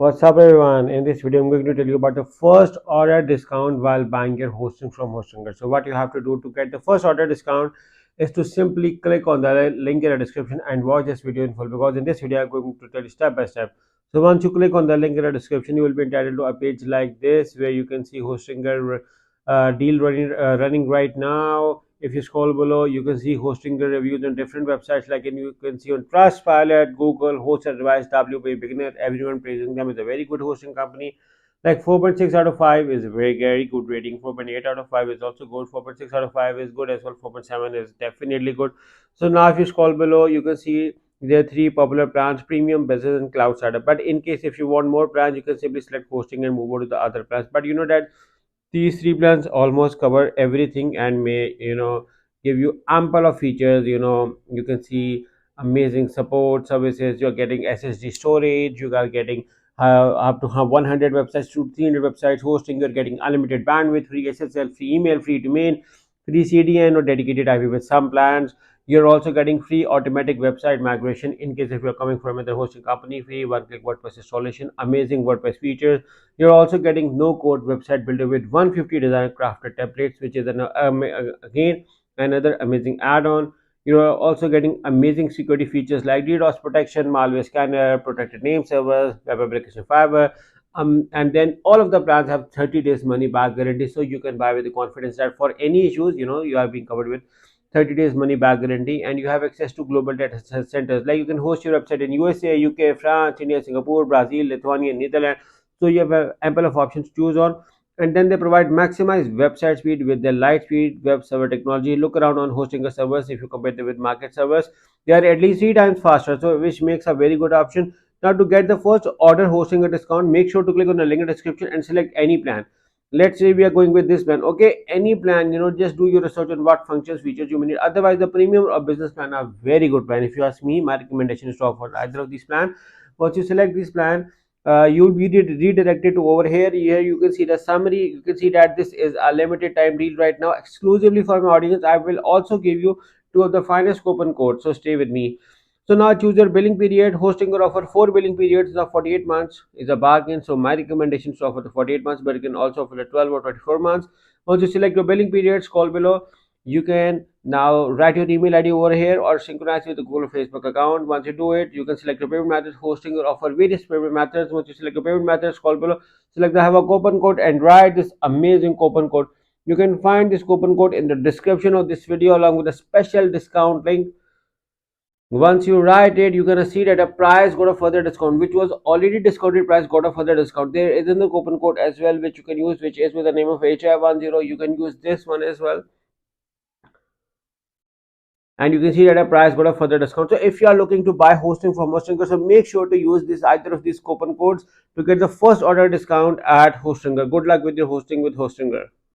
What's up everyone? In this video I'm going to tell you about the first order discount while buying your hosting from Hostinger. So what you have to do to get the first order discount is to simply click on the link in the description and watch this video in full, because in this video I'm going to tell you step by step. So once you click on the link in the description, you will be entitled to a page like this where you can see Hostinger deal running right now. If you scroll below, you can see Hostinger reviews on different websites, like you can see on Trustpilot, Google, Host Advice, WP Beginner, everyone praising them as a very good hosting company. Like 4.6 out of 5 is a very good rating. 4.8 out of 5 is also good. 4.6 out of 5 is good as well. 4.7 is definitely good. So now if you scroll below, you can see there are three popular plans: premium, business, and cloud startup. But in case if you want more plans, you can simply select hosting and move on to the other plans. But you know that these three plans almost cover everything and may give you ample of features. You can see amazing support services, you're getting SSD storage, you are getting up to 100 websites to 300 websites hosting, you're getting unlimited bandwidth, free SSL, free email, free domain, free CDN or dedicated IP with some plans. You're also getting free automatic website migration in case if you're coming from another hosting company, free one-click WordPress installation, amazing WordPress features. You're also getting no-code website builder with 150 design crafted templates, which is again another amazing add-on. You're also getting amazing security features like DDoS protection, malware scanner, protected name servers, web application fiber. And then all of the plans have 30 days money back guarantee, so you can buy with the confidence that for any issues, you are being covered with 30 days money back guarantee, and you have access to global data centers. Like you can host your website in USA, UK, France, India, Singapore, Brazil, Lithuania, Netherlands. So you have ample of options to choose on. And then they provide maximized website speed with their light speed web server technology. Look around on hosting servers. If you compare them with market servers, they are at least 3 times faster, so which makes a very good option. Now to get the first order hosting a discount, make sure to click on the link in the description and select any plan. Let's say we are going with this plan. Okay, any plan, just do your research on what functions, features you may need. Otherwise the premium or business plan are very good plan. If you ask me, my recommendation is to opt for either of these plan. Once you select this plan, you'll be redirected to over here. Here you can see the summary. You can see that this is a limited time deal right now exclusively for my audience. I will also give you two of the finest coupon codes, so stay with me. So now choose your billing period. Hosting or offer 4 billing periods of 48 months is a bargain. So my recommendation is to offer the 48 months, but you can also offer the 12 or 24 months. Once you select your billing period, scroll below. You can now write your email ID over here or synchronize with the Google Facebook account. Once you do it, you can select your payment methods. Hosting or offer various payment methods. Once you select your payment methods, scroll below. Select the have a coupon code and write this amazing coupon code. You can find this coupon code in the description of this video along with a special discount link. Once you write it, you're gonna see that a price got a further discount, which was already discounted price got a further discount. There is in the coupon code as well, which you can use, which is with the name of HI10. You can use this one as well, and you can see that a price got a further discount. So if you are looking to buy hosting from Hostinger, so make sure to use this either of these coupon codes to get the first order discount at Hostinger. Good luck with your hosting with Hostinger.